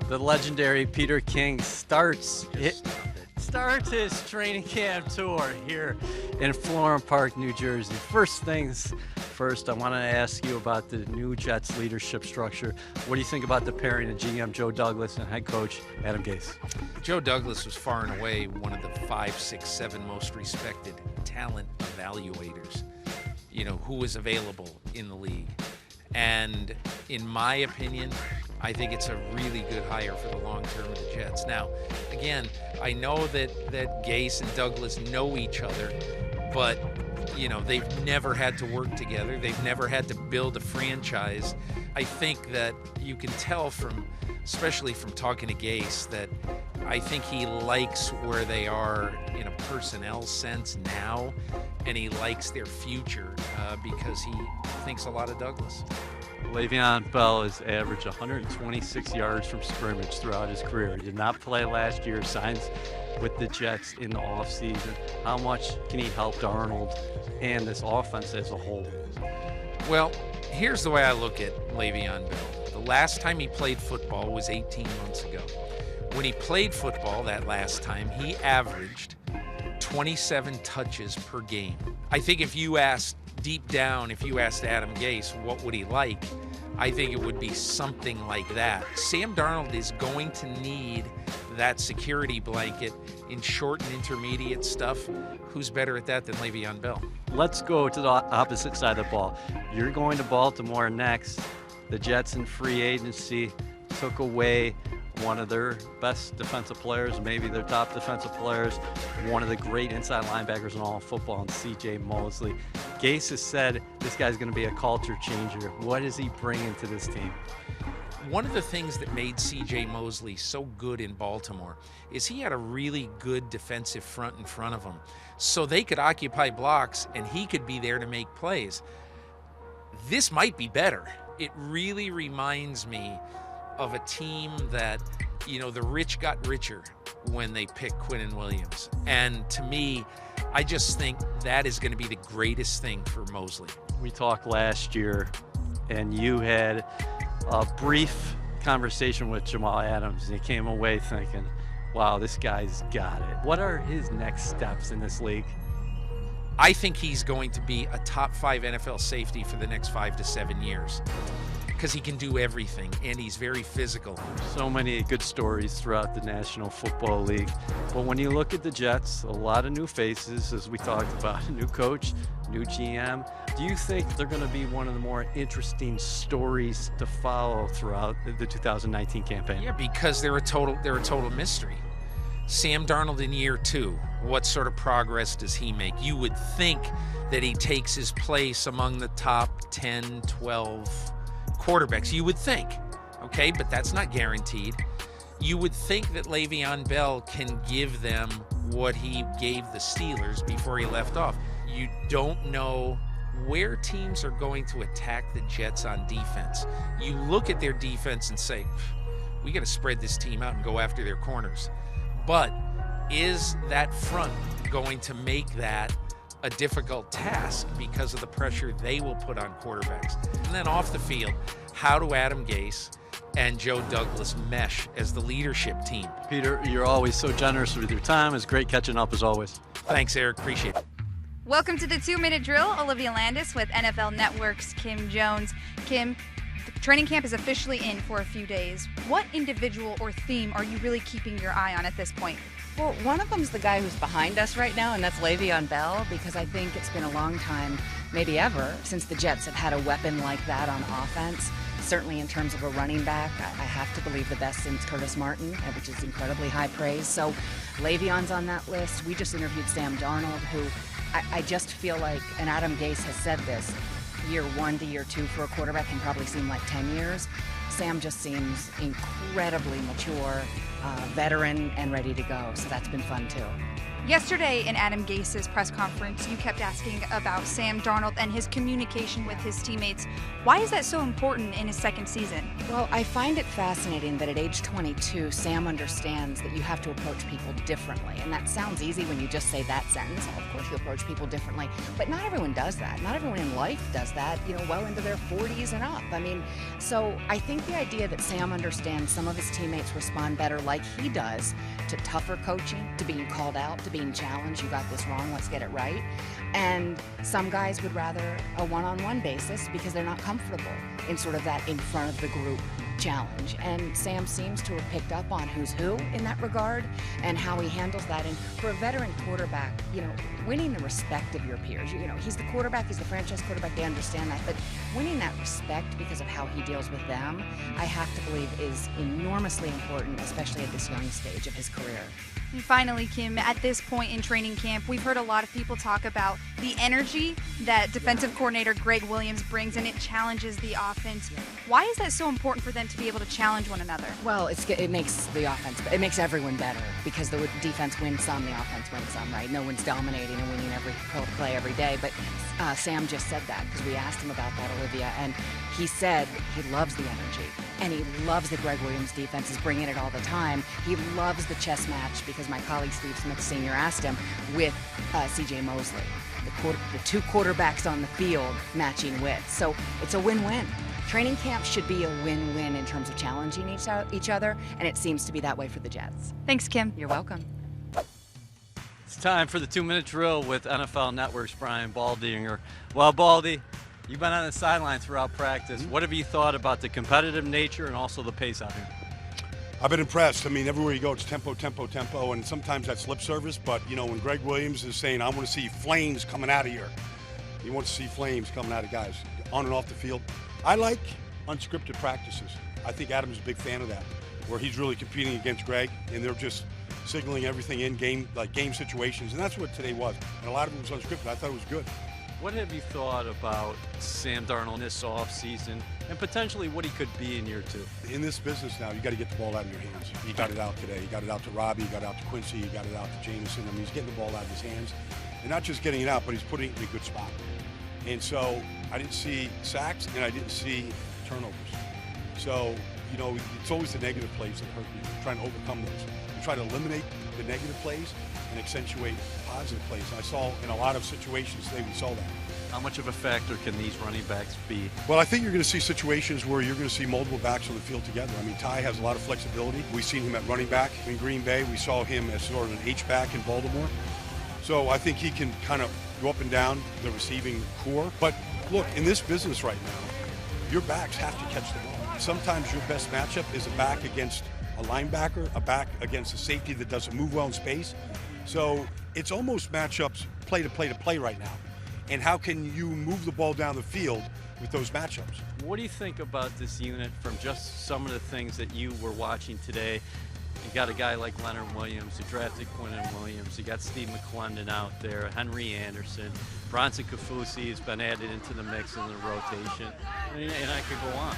The legendary Peter King starts his training camp tour here in Florham Park, New Jersey. First things first, I want to ask you about the new Jets leadership structure. What do you think about the pairing of GM Joe Douglas and head coach Adam Gase? Joe Douglas was far and away one of the 5, 6, 7 most respected talent evaluators, who was available in the league. And in my opinion, I think it's a really good hire for the long term of the Jets. Now, again, I know that Gase and Douglas know each other, but they've never had to work together. They've never had to build a franchise. I think that you can tell especially from talking to Gase, that I think he likes where they are in a personnel sense now, and he likes their future because he thinks a lot of Douglas. Le'Veon Bell has averaged 126 yards from scrimmage throughout his career. He did not play last year, signs with the Jets in the offseason. How much can he help Darnold and this offense as a whole? Well, here's the way I look at Le'Veon Bell. The last time he played football was 18 months ago. When he played football that last time, he averaged 27 touches per game. I think if you asked Adam Gase what would he like, I think it would be something like that. Sam Darnold is going to need that security blanket in short and intermediate stuff. Who's better at that than Le'Veon Bell? Let's go to the opposite side of the ball. You're going to Baltimore next. The Jets in free agency took away one of their best defensive players, maybe their top defensive players, one of the great inside linebackers in all of football, and C.J. Mosley. Gase has said this guy's going to be a culture changer. What is he bringing to this team? One of the things that made C.J. Mosley so good in Baltimore is he had a really good defensive front in front of him. So they could occupy blocks, and he could be there to make plays. This might be better. It really reminds me of a team that, the rich got richer when they picked Quinnen Williams. And to me, I just think that is going to be the greatest thing for Mosley. We talked last year, and you had a brief conversation with Jamal Adams, and you came away thinking, wow, this guy's got it. What are his next steps in this league? I think he's going to be a top 5 NFL safety for the next 5 to 7 years because he can do everything, and he's very physical. So many good stories throughout the National Football League. But when you look at the Jets, a lot of new faces, as we talked about, a new coach, new GM. Do you think they're going to be one of the more interesting stories to follow throughout the 2019 campaign? Yeah, because they're a total mystery. Sam Darnold in year 2, what sort of progress does he make? You would think that he takes his place among the top 10, 12 quarterbacks. You would think, okay, but that's not guaranteed. You would think that Le'Veon Bell can give them what he gave the Steelers before he left off. You don't know where teams are going to attack the Jets on defense. You look at their defense and say, we got to spread this team out and go after their corners. But is that front going to make that a difficult task because of the pressure they will put on quarterbacks? And then off the field, how do Adam Gase and Joe Douglas mesh as the leadership team? Peter, you're always so generous with your time. It's great catching up as always. Thanks, Eric. Appreciate it. Welcome to the 2-Minute Drill. Olivia Landis with NFL Network's Kim Jones. Kim, the training camp is officially in for a few days. What individual or theme are you really keeping your eye on at this point? Well, one of them's the guy who's behind us right now, and that's Le'Veon Bell, because I think it's been a long time, maybe ever, since the Jets have had a weapon like that on offense. Certainly in terms of a running back, I have to believe the best since Curtis Martin, which is incredibly high praise. So Le'Veon's on that list. We just interviewed Sam Darnold, who I just feel like, and Adam Gase has said this, year 1 to year 2 for a quarterback can probably seem like 10 years. Sam just seems incredibly mature, veteran, and ready to go. So that's been fun too. Yesterday in Adam Gase's press conference, you kept asking about Sam Darnold and his communication with his teammates. Why is that so important in his second season? Well, I find it fascinating that at age 22, Sam understands that you have to approach people differently. And that sounds easy when you just say that sentence. Of course you approach people differently. But not everyone does that. Not everyone in life does that, well into their 40s and up. So I think the idea that Sam understands some of his teammates respond better like he does to tougher coaching, to being called out, to being challenged. You got this wrong, let's get it right. And some guys would rather a one-on-one basis because they're not comfortable in sort of that in front of the group challenge. And Sam seems to have picked up on who's who in that regard and how he handles that. And for a veteran quarterback, winning the respect of your peers, he's the quarterback, he's the franchise quarterback, they understand that. But winning that respect because of how he deals with them, I have to believe is enormously important, especially at this young stage of his career. And finally, Kim, at this point in training camp, we've heard a lot of people talk about the energy that defensive coordinator Greg Williams brings, and it challenges the offense. Why is that so important for them to be able to challenge one another? Well, it makes the offense, it makes everyone better because the defense wins some, the offense wins some, right? No one's dominating and winning every play every day, but Sam just said that because we asked him about that, Olivia, and he said he loves the energy. And he loves that Greg Williams' defense is bringing it all the time. He loves the chess match because my colleague Steve Smith Sr. asked him with C.J. Mosley, the two quarterbacks on the field matching wits. So it's a win-win. Training camp should be a win-win in terms of challenging each other, and it seems to be that way for the Jets. Thanks, Kim. You're welcome. It's time for the 2-minute drill with NFL Network's Brian Baldinger. Well, Baldy, you've been on the sideline throughout practice. What have you thought about the competitive nature and also the pace out here? I've been impressed. Everywhere you go, it's tempo, tempo, tempo, and sometimes that's lip service. But, when Greg Williams is saying, I want to see flames coming out of here, he wants to see flames coming out of guys on and off the field. I like unscripted practices. I think Adam's a big fan of that, where he's really competing against Greg, and they're just signaling everything in game, like game situations, and that's what today was. And a lot of it was unscripted. I thought it was good. What have you thought about Sam Darnold this offseason and potentially what he could be in year 2? In this business now, you got to get the ball out of your hands. He got it out today. He got it out to Robbie. He got it out to Quincy. He got it out to Jameson. He's getting the ball out of his hands. And not just getting it out, but he's putting it in a good spot. And so I didn't see sacks and I didn't see turnovers. So, it's always the negative plays that hurt you. Trying to overcome those. You try to eliminate the negative plays and accentuate positive plays. I saw in a lot of situations today, we saw that. How much of a factor can these running backs be? Well, I think you're going to see situations where you're going to see multiple backs on the field together. Ty has a lot of flexibility. We've seen him at running back in Green Bay. We saw him as sort of an H-back in Baltimore. So I think he can kind of go up and down the receiving core. But look, in this business right now, your backs have to catch the ball. Sometimes your best matchup is a back against a linebacker, a back against a safety that doesn't move well in space. So it's almost matchups play to play to play right now. And how can you move the ball down the field with those matchups? What do you think about this unit from just some of the things that you were watching today? You got a guy like Leonard Williams, who drafted Quinnen Williams. You got Steve McClendon out there, Henry Anderson, Bronson Kafusi has been added into the mix in the rotation, and I could go on.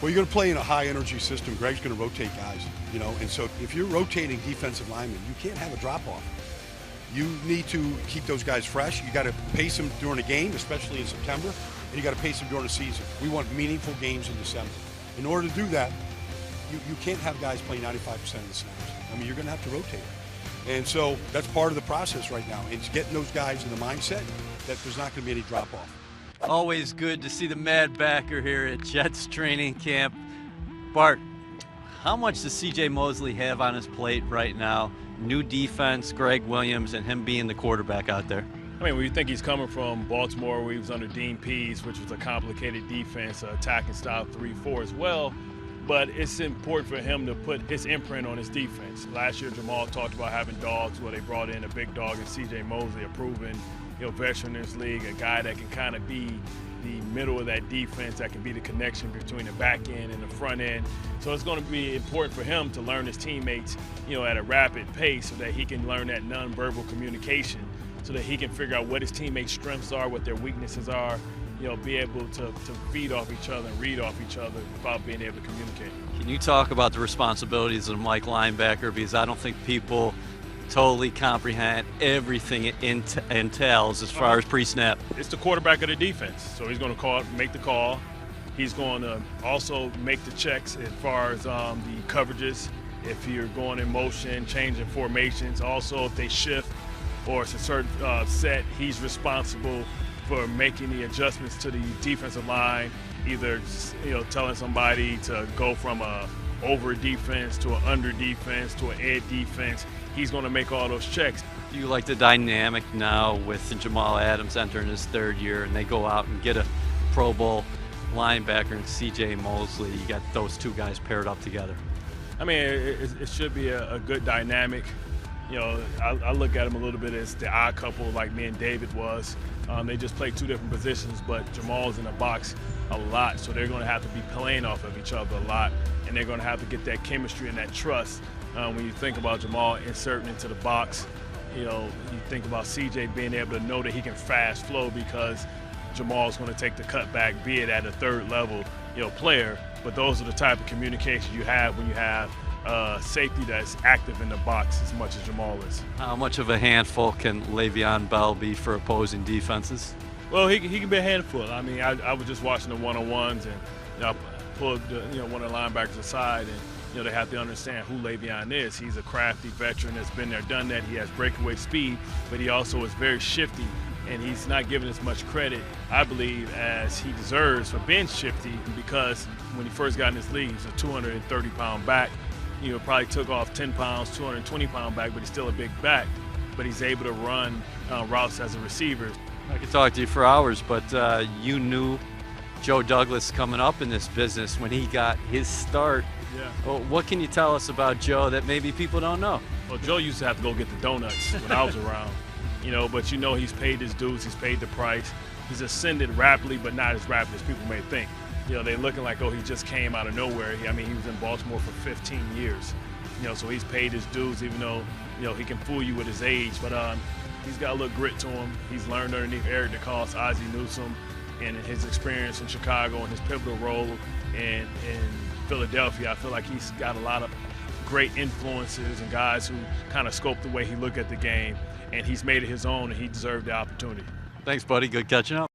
Well, you're going to play in a high-energy system. Greg's going to rotate guys, and so if you're rotating defensive linemen, you can't have a drop-off. You need to keep those guys fresh. You got to pace them during a game, especially in September, and you got to pace them during the season. We want meaningful games in December. In order to do that, you can't have guys playing 95% of the snaps. You're going to have to rotate them. And so that's part of the process right now. It's getting those guys in the mindset that there's not going to be any drop-off. Always good to see the Mad Backer here at Jets training camp. Bart, how much does C.J. Mosley have on his plate right now? New defense, Greg Williams, and him being the quarterback out there. When you think he's coming from Baltimore, where he was under Dean Pease, which was a complicated defense, attacking style 3-4 as well. But it's important for him to put his imprint on his defense. Last year, Jamal talked about having dogs where they brought in a big dog and C.J. Mosley, a proven veteran in this league, a guy that can kind of be the middle of that defense, that can be the connection between the back end and the front end. So it's going to be important for him to learn his teammates, at a rapid pace so that he can learn that nonverbal communication so that he can figure out what his teammates' strengths are, what their weaknesses are, be able to feed off each other and read off each other without being able to communicate. Can you talk about the responsibilities of Mike linebacker? Because I don't think people totally comprehend everything it entails as far as pre-snap? It's the quarterback of the defense, so he's going to make the call. He's going to also make the checks as far as the coverages. If you're going in motion, changing formations, also if they shift or it's a certain set, he's responsible for making the adjustments to the defensive line, either telling somebody to go from a over defense to an under defense to an ed defense. He's going to make all those checks. Do you like the dynamic now with Jamal Adams entering his third year and they go out and get a Pro Bowl linebacker and C.J. Mosley? You got those two guys paired up together. I mean, it should be a good dynamic. I look at them a little bit as the odd couple like me and David was. They just play two different positions, but Jamal's in the box a lot, so they're going to have to be playing off of each other a lot, and they're going to have to get that chemistry and that trust. When you think about Jamal inserting into the box, you think about CJ being able to know that he can fast flow because Jamal's going to take the cutback, be it at a third level, player. But those are the type of communications you have when you have safety that's active in the box as much as Jamal is. How much of a handful can Le'Veon Bell be for opposing defenses? Well, he can be a handful. I mean, I was just watching the one-on-ones and I pulled one of the linebackers aside, and they have to understand who Le'Veon is. He's a crafty veteran that's been there, done that. He has breakaway speed, but he also is very shifty, and he's not given as much credit, I believe, as he deserves for being shifty, because when he first got in this league, he's a 230-pound back. Probably took off 10 pounds, 220-pound back, but he's still a big back. But he's able to run routes as a receiver. I could talk to you for hours, but you knew Joe Douglas coming up in this business when he got his start. Yeah. Well, what can you tell us about Joe that maybe people don't know? Well, Joe used to have to go get the donuts when I was around, but he's paid his dues, he's paid the price. He's ascended rapidly, but not as rapid as people may think. They're looking like, he just came out of nowhere. He was in Baltimore for 15 years. So he's paid his dues, even though, he can fool you with his age. But he's got a little grit to him. He's learned underneath Eric DeCoste, Ozzie Newsome, and his experience in Chicago and his pivotal role in Philadelphia. I feel like he's got a lot of great influences and guys who kind of scope the way he look at the game. And he's made it his own, and he deserved the opportunity. Thanks, buddy. Good catching up.